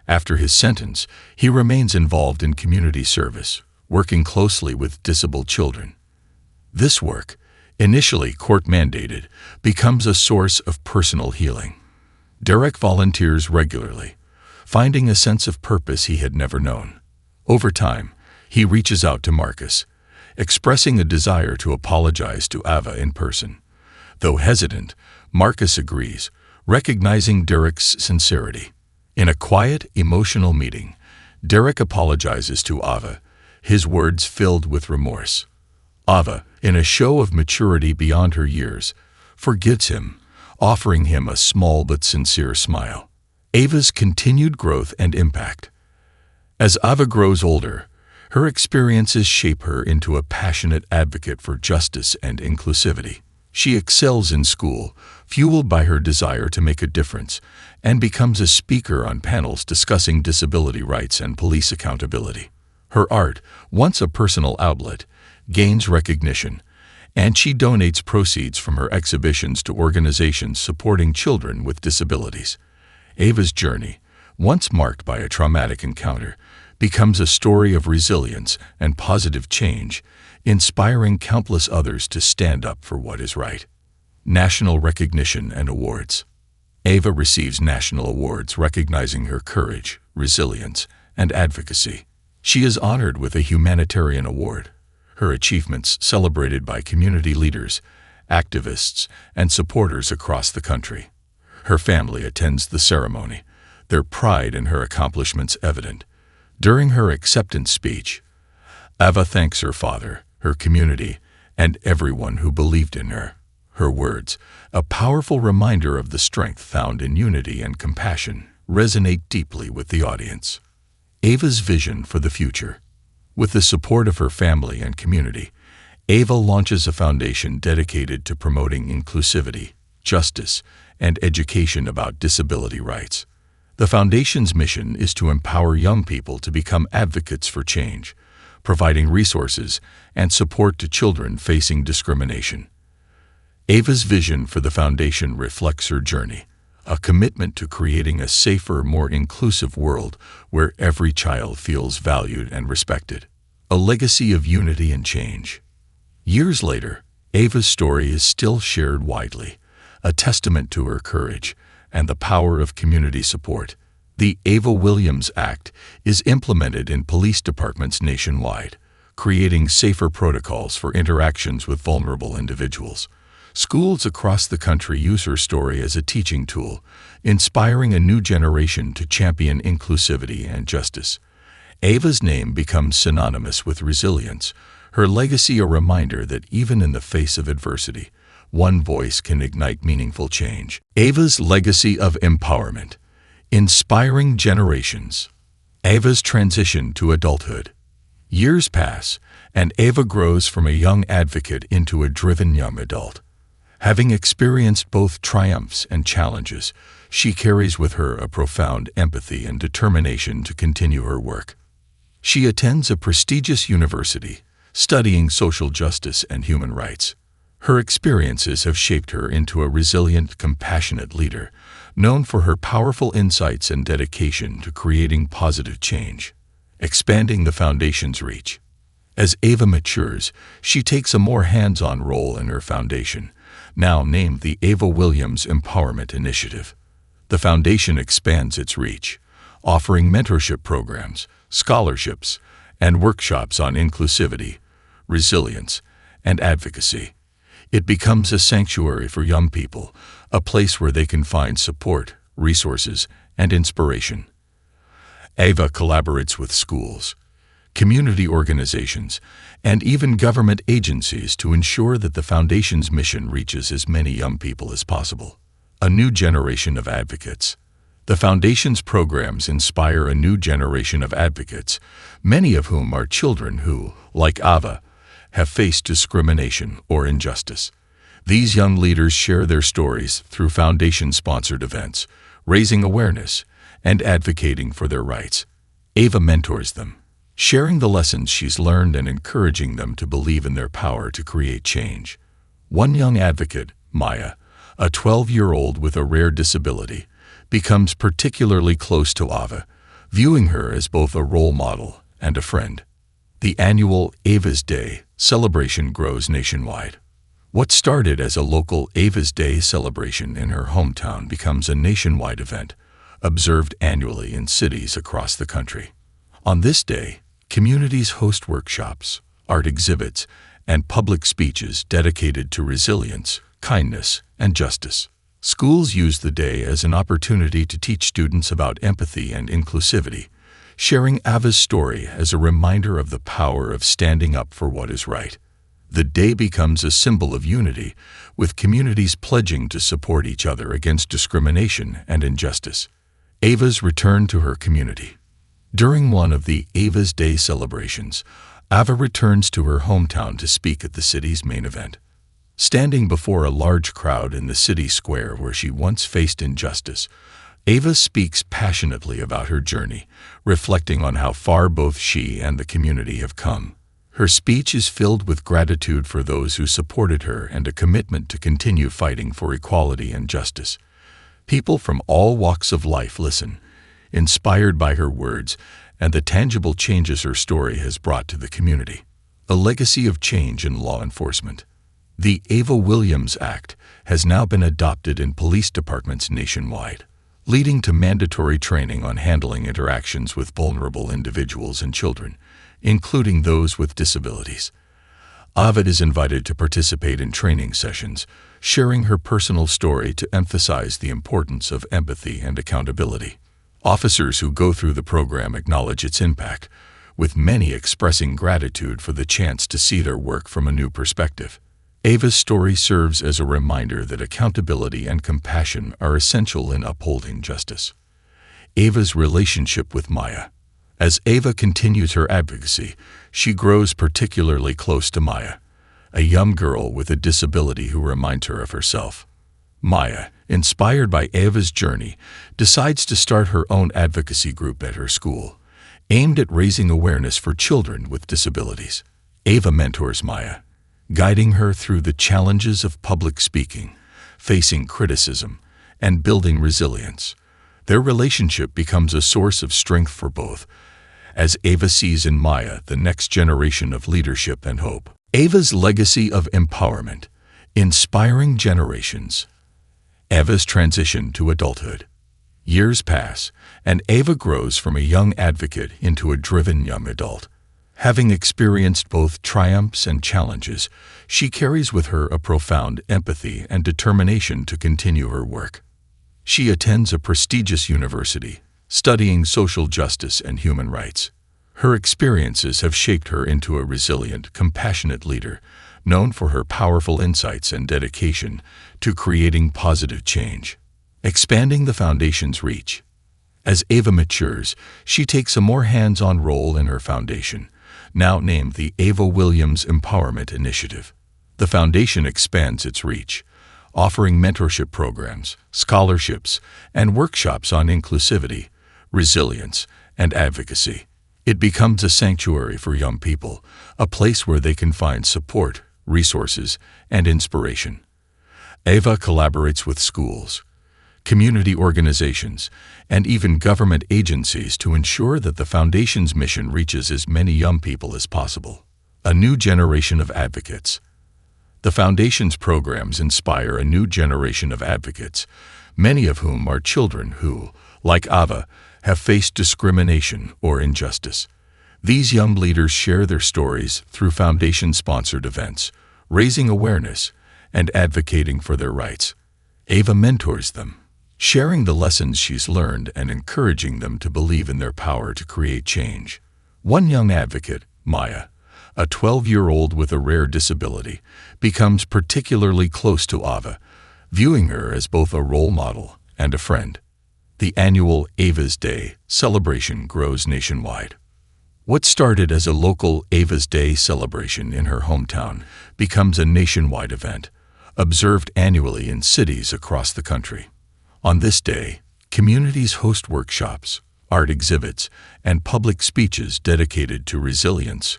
After his sentence, he remains involved in community service, working closely with disabled children. This work, initially court-mandated, becomes a source of personal healing. Derek volunteers regularly, finding a sense of purpose he had never known. Over time, he reaches out to Marcus, expressing a desire to apologize to Ava in person. Though hesitant, Marcus agrees, recognizing Derek's sincerity. In a quiet, emotional meeting, Derek apologizes to Ava, his words filled with remorse. Ava, in a show of maturity beyond her years, forgives him, offering him a small but sincere smile. Ava's continued growth and impact. As Ava grows older, her experiences shape her into a passionate advocate for justice and inclusivity. She excels in school, fueled by her desire to make a difference, and becomes a speaker on panels discussing disability rights and police accountability. Her art, once a personal outlet, gains recognition, and she donates proceeds from her exhibitions to organizations supporting children with disabilities. Ava's journey, once marked by a traumatic encounter, becomes a story of resilience and positive change, inspiring countless others to stand up for what is right. National recognition and awards. Ava receives national awards recognizing her courage, resilience, and advocacy. She is honored with a humanitarian award, her achievements celebrated by community leaders, activists, and supporters across the country. Her family attends the ceremony, their pride in her accomplishments evident. During her acceptance speech, Ava thanks her father, her community, and everyone who believed in her. Her words, a powerful reminder of the strength found in unity and compassion, resonate deeply with the audience. Ava's vision for the future. With the support of her family and community, Ava launches a foundation dedicated to promoting inclusivity, justice, and education about disability rights. The foundation's mission is to empower young people to become advocates for change, providing resources and support to children facing discrimination. Ava's vision for the foundation reflects her journey, a commitment to creating a safer, more inclusive world where every child feels valued and respected. A legacy of unity and change. Years later, Ava's story is still shared widely, a testament to her courage and the power of community support. The Ava Williams Act is implemented in police departments nationwide, creating safer protocols for interactions with vulnerable individuals. Schools across the country use her story as a teaching tool, inspiring a new generation to champion inclusivity and justice. Ava's name becomes synonymous with resilience, her legacy a reminder that even in the face of adversity, one voice can ignite meaningful change. Ava's legacy of empowerment, inspiring generations. Ava's transition to adulthood. Years pass, and Ava grows from a young advocate into a driven young adult. Having experienced both triumphs and challenges, she carries with her a profound empathy and determination to continue her work. She attends a prestigious university, studying social justice and human rights. Her experiences have shaped her into a resilient, compassionate leader, known for her powerful insights and dedication to creating positive change. Expanding the foundation's reach. As Ava matures, she takes a more hands-on role in her foundation, now named the Ava Williams Empowerment Initiative. The foundation expands its reach, offering mentorship programs, scholarships, and workshops on inclusivity, resilience, and advocacy. It becomes a sanctuary for young people, a place where they can find support, resources, and inspiration. Ava collaborates with schools, community organizations, and even government agencies to ensure that the Foundation's mission reaches as many young people as possible. A new generation of advocates. The Foundation's programs inspire a new generation of advocates, many of whom are children who, like Ava, have faced discrimination or injustice. These young leaders share their stories through Foundation-sponsored events, raising awareness and advocating for their rights. Ava mentors them, sharing the lessons she's learned and encouraging them to believe in their power to create change. One young advocate, Maya, a 12-year-old with a rare disability, becomes particularly close to Ava, viewing her as both a role model and a friend. The annual Ava's Day celebration grows nationwide. What started as a local Ava's Day celebration in her hometown becomes a nationwide event, observed annually in cities across the country. On this day, communities host workshops, art exhibits, and public speeches dedicated to resilience, kindness, and justice. Schools use the day as an opportunity to teach students about empathy and inclusivity, sharing Ava's story as a reminder of the power of standing up for what is right. The day becomes a symbol of unity, with communities pledging to support each other against discrimination and injustice. Ava's return to her community. During one of the Ava's Day celebrations, Ava returns to her hometown to speak at the city's main event. Standing before a large crowd in the city square where she once faced injustice, Ava speaks passionately about her journey, reflecting on how far both she and the community have come. Her speech is filled with gratitude for those who supported her and a commitment to continue fighting for equality and justice. People from all walks of life listen, inspired by her words and the tangible changes her story has brought to the community. A legacy of change in law enforcement. The Ava Williams Act has now been adopted in police departments nationwide, leading to mandatory training on handling interactions with vulnerable individuals and children, including those with disabilities. Ava is invited to participate in training sessions, sharing her personal story to emphasize the importance of empathy and accountability. Officers who go through the program acknowledge its impact, with many expressing gratitude for the chance to see their work from a new perspective. Ava's story serves as a reminder that accountability and compassion are essential in upholding justice. Ava's relationship with Maya. As Ava continues her advocacy, she grows particularly close to Maya, a young girl with a disability who reminds her of herself. Maya, inspired by Ava's journey, decides to start her own advocacy group at her school, aimed at raising awareness for children with disabilities. Ava mentors Maya, guiding her through the challenges of public speaking, facing criticism, and building resilience. Their relationship becomes a source of strength for both, as Ava sees in Maya the next generation of leadership and hope. Ava's legacy of empowerment, inspiring generations. Ava's transition to adulthood. Years pass, and Ava grows from a young advocate into a driven young adult. Having experienced both triumphs and challenges, she carries with her a profound empathy and determination to continue her work. She attends a prestigious university, studying social justice and human rights. Her experiences have shaped her into a resilient, compassionate leader, known for her powerful insights and dedication to creating positive change. Expanding the Foundation's reach. As Ava matures, she takes a more hands-on role in her foundation, now named the Ava Williams Empowerment Initiative. The Foundation expands its reach, offering mentorship programs, scholarships, and workshops on inclusivity, resilience, and advocacy. It becomes a sanctuary for young people, a place where they can find support, resources, and inspiration. Ava collaborates with schools, community organizations, and even government agencies to ensure that the Foundation's mission reaches as many young people as possible. A new generation of advocates. The Foundation's programs inspire a new generation of advocates, many of whom are children who, like Ava, have faced discrimination or injustice. These young leaders share their stories through Foundation-sponsored events, raising awareness and advocating for their rights. Ava mentors them, sharing the lessons she's learned and encouraging them to believe in their power to create change. One young advocate, Maya, a 12-year-old with a rare disability, becomes particularly close to Ava, viewing her as both a role model and a friend. The annual Ava's Day celebration grows nationwide. What started as a local Ava's Day celebration in her hometown becomes a nationwide event, observed annually in cities across the country. On this day, communities host workshops, art exhibits, and public speeches dedicated to resilience,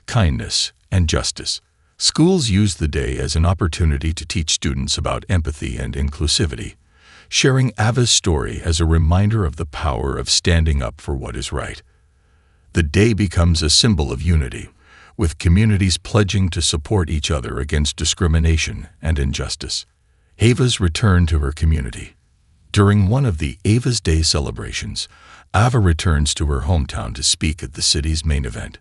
kindness, and justice. Schools use the day as an opportunity to teach students about empathy and inclusivity, sharing Ava's story as a reminder of the power of standing up for what is right. The day becomes a symbol of unity, with communities pledging to support each other against discrimination and injustice. Ava's return to her community. During one of the Ava's Day celebrations, Ava returns to her hometown to speak at the city's main event.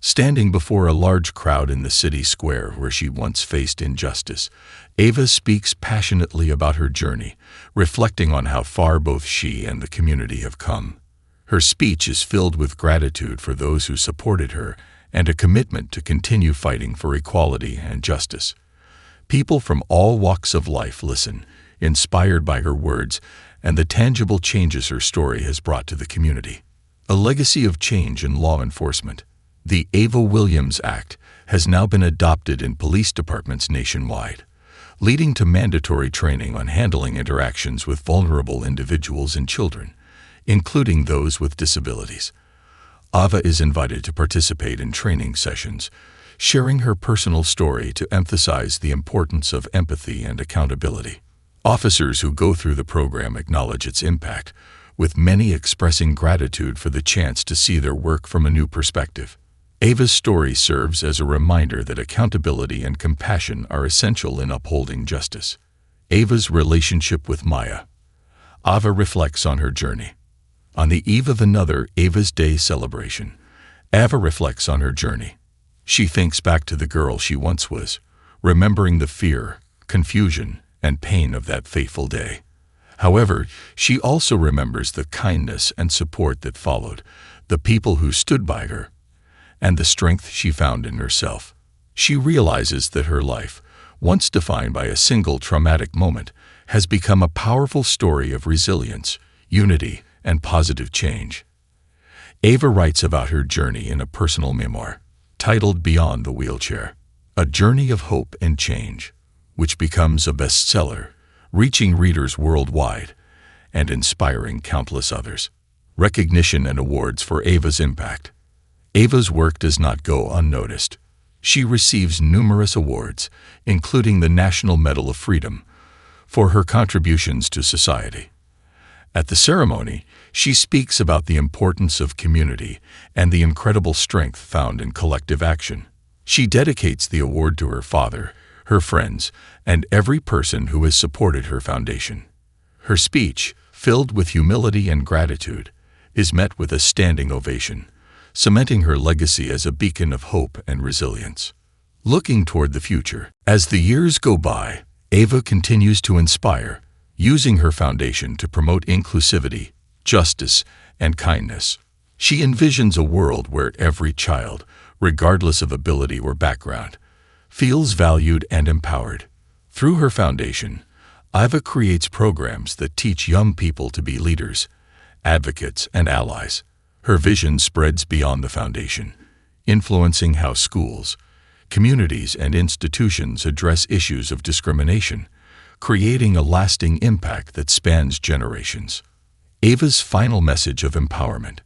Standing before a large crowd in the city square where she once faced injustice, Ava speaks passionately about her journey, reflecting on how far both she and the community have come. Her speech is filled with gratitude for those who supported her and a commitment to continue fighting for equality and justice. People from all walks of life listen, inspired by her words and the tangible changes her story has brought to the community. A legacy of change in law enforcement. The Ava Williams Act has now been adopted in police departments nationwide, leading to mandatory training on handling interactions with vulnerable individuals and children, including those with disabilities. Ava is invited to participate in training sessions, sharing her personal story to emphasize the importance of empathy and accountability. Officers who go through the program acknowledge its impact, with many expressing gratitude for the chance to see their work from a new perspective. Ava's story serves as a reminder that accountability and compassion are essential in upholding justice. Ava's relationship with Maya. Ava reflects on her journey. On the eve of another Ava's Day celebration, Ava reflects on her journey. She thinks back to the girl she once was, remembering the fear, confusion, and pain of that fateful day. However, she also remembers the kindness and support that followed, the people who stood by her, and the strength she found in herself. She realizes that her life, once defined by a single traumatic moment, has become a powerful story of resilience, unity, and positive change. Ava writes about her journey in a personal memoir, titled Beyond the Wheelchair, A Journey of Hope and Change, which becomes a bestseller, reaching readers worldwide and inspiring countless others. Recognition and awards for Ava's impact. Ava's work does not go unnoticed. She receives numerous awards, including the National Medal of Freedom, for her contributions to society. At the ceremony, she speaks about the importance of community and the incredible strength found in collective action. She dedicates the award to her father, her friends, and every person who has supported her foundation. Her speech, filled with humility and gratitude, is met with a standing ovation, cementing her legacy as a beacon of hope and resilience. Looking toward the future. As the years go by, Ava continues to inspire, using her foundation to promote inclusivity, justice, and kindness. She envisions a world where every child, regardless of ability or background, feels valued and empowered. Through her foundation, Ava creates programs that teach young people to be leaders, advocates, and allies. Her vision spreads beyond the foundation, influencing how schools, communities, and institutions address issues of discrimination, creating a lasting impact that spans generations. Ava's final message of empowerment.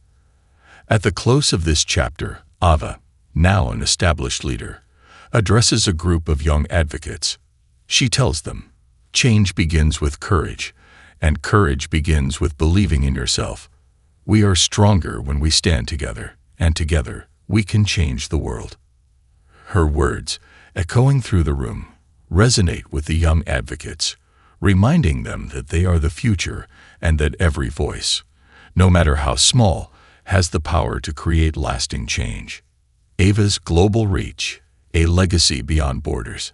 At the close of this chapter, Ava, now an established leader, addresses a group of young advocates. She tells them, "Change begins with courage, and courage begins with believing in yourself. We are stronger when we stand together, and together we can change the world." Her words, echoing through the room, resonate with the young advocates, reminding them that they are the future and that every voice, no matter how small, has the power to create lasting change. Ava's global reach, a legacy beyond borders.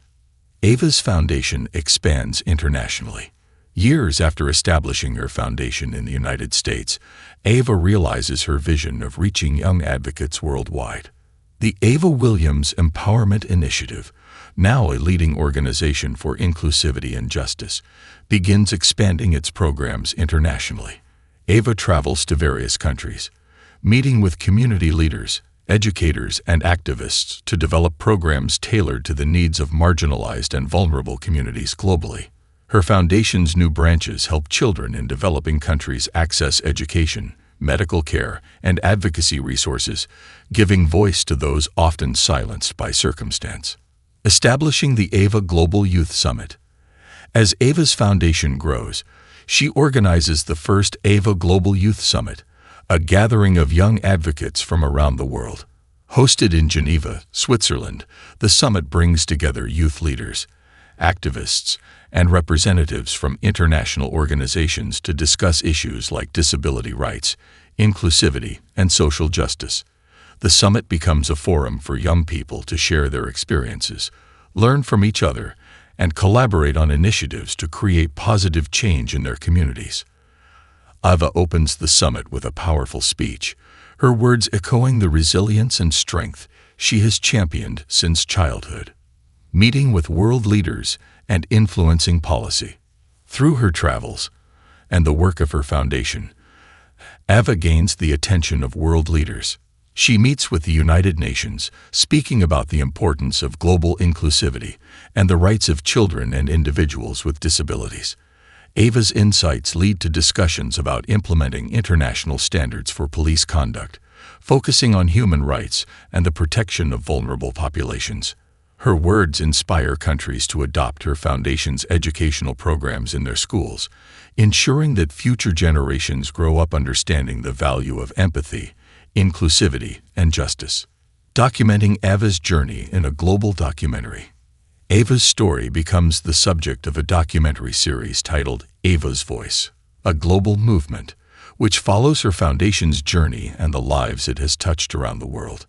Ava's foundation expands internationally, Years after establishing her foundation in the United States, Ava realizes her vision of reaching young advocates worldwide. The Ava Williams Empowerment Initiative, now a leading organization for inclusivity and justice, begins expanding its programs internationally. Ava travels to various countries, meeting with community leaders, educators, and activists to develop programs tailored to the needs of marginalized and vulnerable communities globally. Her foundation's new branches help children in developing countries access education, medical care, and advocacy resources, giving voice to those often silenced by circumstance. Establishing the Ava Global Youth Summit. As Ava's foundation grows, she organizes the first Ava Global Youth Summit, a gathering of young advocates from around the world. Hosted in Geneva, Switzerland, the summit brings together youth leaders, activists, and representatives from international organizations to discuss issues like disability rights, inclusivity, and social justice. The summit becomes a forum for young people to share their experiences, learn from each other, and collaborate on initiatives to create positive change in their communities. Ava opens the summit with a powerful speech, her words echoing the resilience and strength she has championed since childhood. Meeting with world leaders and influencing policy. Through her travels and the work of her foundation, Ava gains the attention of world leaders. She meets with the United Nations, speaking about the importance of global inclusivity and the rights of children and individuals with disabilities. Ava's insights lead to discussions about implementing international standards for police conduct, focusing on human rights and the protection of vulnerable populations. Her words inspire countries to adopt her foundation's educational programs in their schools, ensuring that future generations grow up understanding the value of empathy, inclusivity, and justice. Documenting Ava's journey in a global documentary. Ava's story becomes the subject of a documentary series titled Ava's Voice, a global movement, which follows her foundation's journey and the lives it has touched around the world.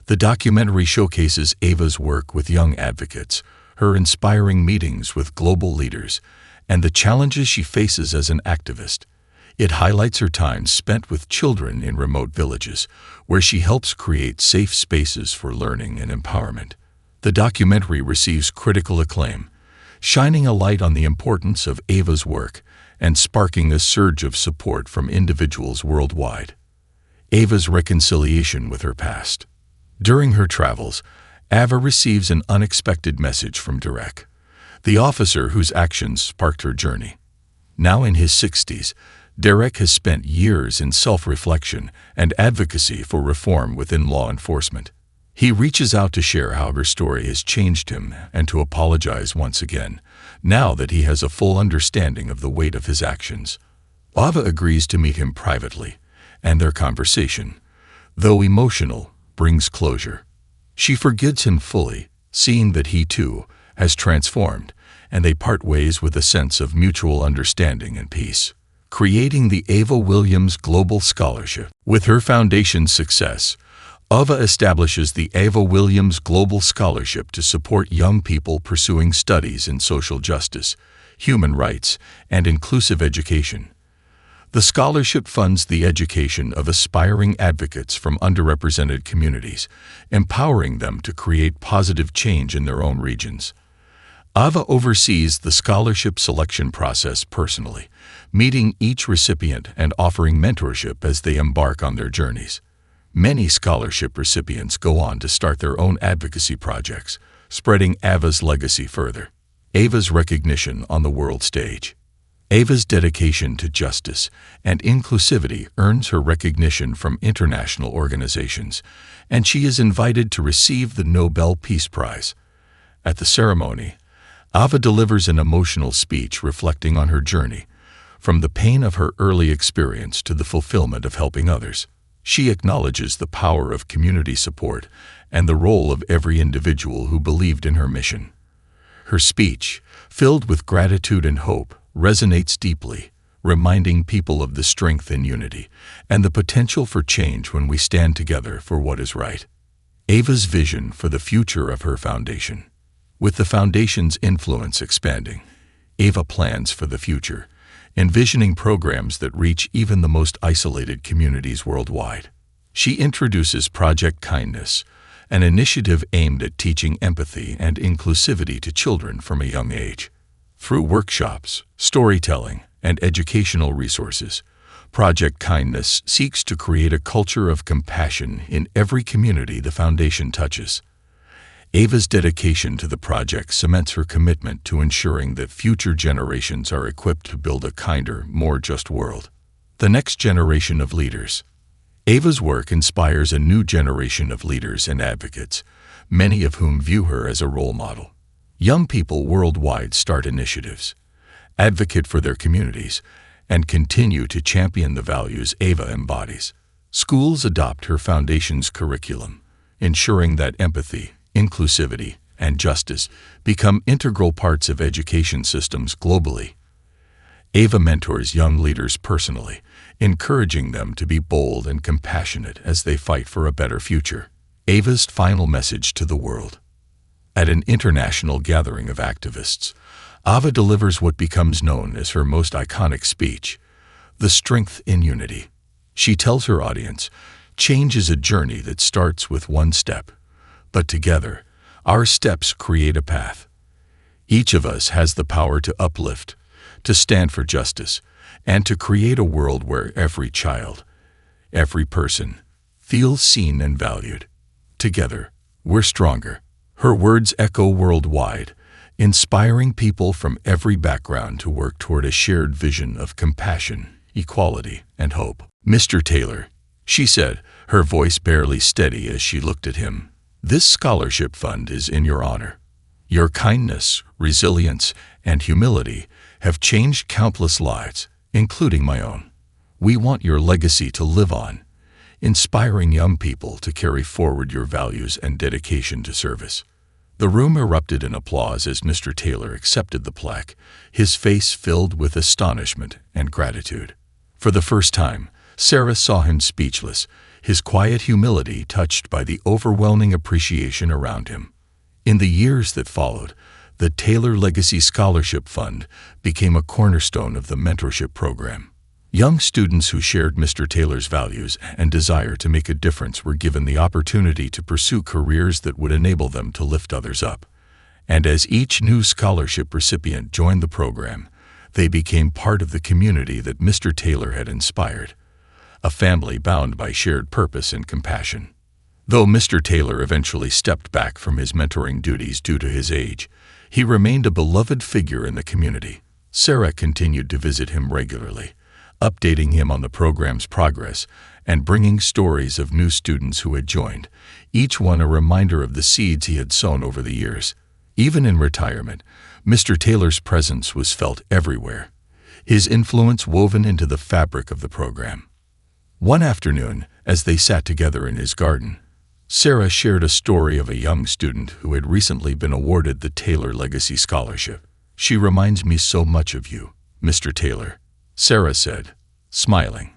The documentary showcases Ava's work with young advocates, her inspiring meetings with global leaders, and the challenges she faces as an activist. It highlights her time spent with children in remote villages, where she helps create safe spaces for learning and empowerment. The documentary receives critical acclaim, shining a light on the importance of Ava's work and sparking a surge of support from individuals worldwide. Ava's reconciliation with her past. During her travels, Ava receives an unexpected message from Derek, the officer whose actions sparked her journey. Now in his 60s, Derek has spent years in self-reflection and advocacy for reform within law enforcement. He reaches out to share how her story has changed him and to apologize once again, now that he has a full understanding of the weight of his actions. Ava agrees to meet him privately, and their conversation, though emotional, brings closure. She forgives him fully, seeing that he too has transformed, and they part ways with a sense of mutual understanding and peace. Creating the Ava Williams Global Scholarship. With her foundation's success, Ava establishes the Ava Williams Global Scholarship to support young people pursuing studies in social justice, human rights, and inclusive education. The scholarship funds the education of aspiring advocates from underrepresented communities, empowering them to create positive change in their own regions. Ava oversees the scholarship selection process personally, meeting each recipient and offering mentorship as they embark on their journeys. Many scholarship recipients go on to start their own advocacy projects, spreading Ava's legacy further. Ava's recognition on the world stage. Ava's dedication to justice and inclusivity earns her recognition from international organizations, and she is invited to receive the Nobel Peace Prize. At the ceremony, Ava delivers an emotional speech reflecting on her journey, from the pain of her early experience to the fulfillment of helping others. She acknowledges the power of community support and the role of every individual who believed in her mission. Her speech, filled with gratitude and hope, resonates deeply, reminding people of the strength in unity and the potential for change when we stand together for what is right. Ava's vision for the future of her foundation. With the foundation's influence expanding, Ava plans for the future, envisioning programs that reach even the most isolated communities worldwide. She introduces Project Kindness, an initiative aimed at teaching empathy and inclusivity to children from a young age. Through workshops, storytelling, and educational resources, Project Kindness seeks to create a culture of compassion in every community the foundation touches. Ava's dedication to the project cements her commitment to ensuring that future generations are equipped to build a kinder, more just world. The next generation of leaders. Ava's work inspires a new generation of leaders and advocates, many of whom view her as a role model. Young people worldwide start initiatives, advocate for their communities, and continue to champion the values Ava embodies. Schools adopt her foundation's curriculum, ensuring that empathy, inclusivity, and justice become integral parts of education systems globally. Ava mentors young leaders personally, encouraging them to be bold and compassionate as they fight for a better future. Ava's final message to the world. At an international gathering of activists, Ava delivers what becomes known as her most iconic speech, "The Strength in Unity." She tells her audience, "Change is a journey that starts with one step, but together, our steps create a path." Each of us has the power to uplift, to stand for justice, and to create a world where every child, every person, feels seen and valued. Together, we're stronger. Her words echo worldwide, inspiring people from every background to work toward a shared vision of compassion, equality, and hope. "Mr. Taylor," she said, her voice barely steady as she looked at him, "this scholarship fund is in your honor. Your kindness, resilience, and humility have changed countless lives, including my own. We want your legacy to live on, inspiring young people to carry forward your values and dedication to service." The room erupted in applause as Mr. Taylor accepted the plaque, his face filled with astonishment and gratitude. For the first time, Sarah saw him speechless, his quiet humility touched by the overwhelming appreciation around him. In the years that followed, the Taylor Legacy Scholarship Fund became a cornerstone of the mentorship program. Young students who shared Mr. Taylor's values and desire to make a difference were given the opportunity to pursue careers that would enable them to lift others up. And as each new scholarship recipient joined the program, they became part of the community that Mr. Taylor had inspired, a family bound by shared purpose and compassion. Though Mr. Taylor eventually stepped back from his mentoring duties due to his age, he remained a beloved figure in the community. Sarah continued to visit him regularly, updating him on the program's progress and bringing stories of new students who had joined, each one a reminder of the seeds he had sown over the years. Even in retirement, Mr. Taylor's presence was felt everywhere, his influence woven into the fabric of the program. One afternoon, as they sat together in his garden, Sarah shared a story of a young student who had recently been awarded the Taylor Legacy Scholarship. "She reminds me so much of you, Mr. Taylor," Sarah said, smiling.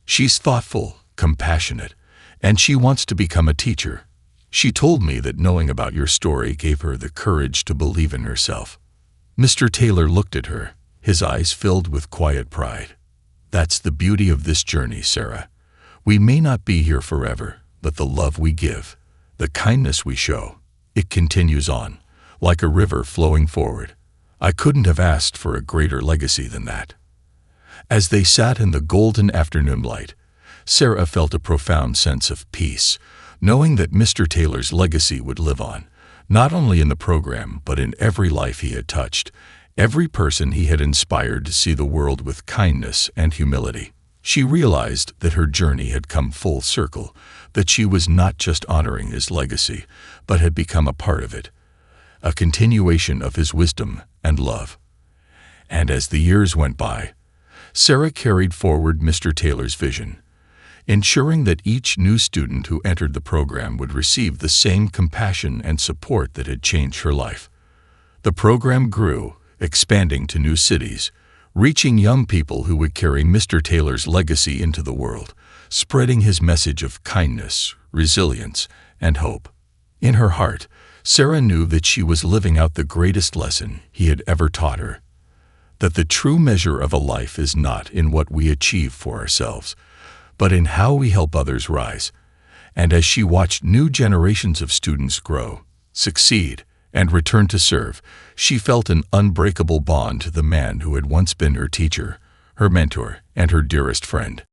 "She's thoughtful, compassionate, and she wants to become a teacher. She told me that knowing about your story gave her the courage to believe in herself." Mr. Taylor looked at her, his eyes filled with quiet pride. "That's the beauty of this journey, Sarah. We may not be here forever, but the love we give, the kindness we show, it continues on, like a river flowing forward. I couldn't have asked for a greater legacy than that." As they sat in the golden afternoon light, Sarah felt a profound sense of peace, knowing that Mr. Taylor's legacy would live on, not only in the program but in every life he had touched, every person he had inspired to see the world with kindness and humility. She realized that her journey had come full circle, that she was not just honoring his legacy, but had become a part of it, a continuation of his wisdom and love. And as the years went by, Sarah carried forward Mr. Taylor's vision, ensuring that each new student who entered the program would receive the same compassion and support that had changed her life. The program grew, expanding to new cities, reaching young people who would carry Mr. Taylor's legacy into the world, spreading his message of kindness, resilience, and hope. In her heart, Sarah knew that she was living out the greatest lesson he had ever taught her. that the true measure of a life is not in what we achieve for ourselves, but in how we help others rise. And as she watched new generations of students grow, succeed, and return to serve, she felt an unbreakable bond to the man who had once been her teacher, her mentor, and her dearest friend.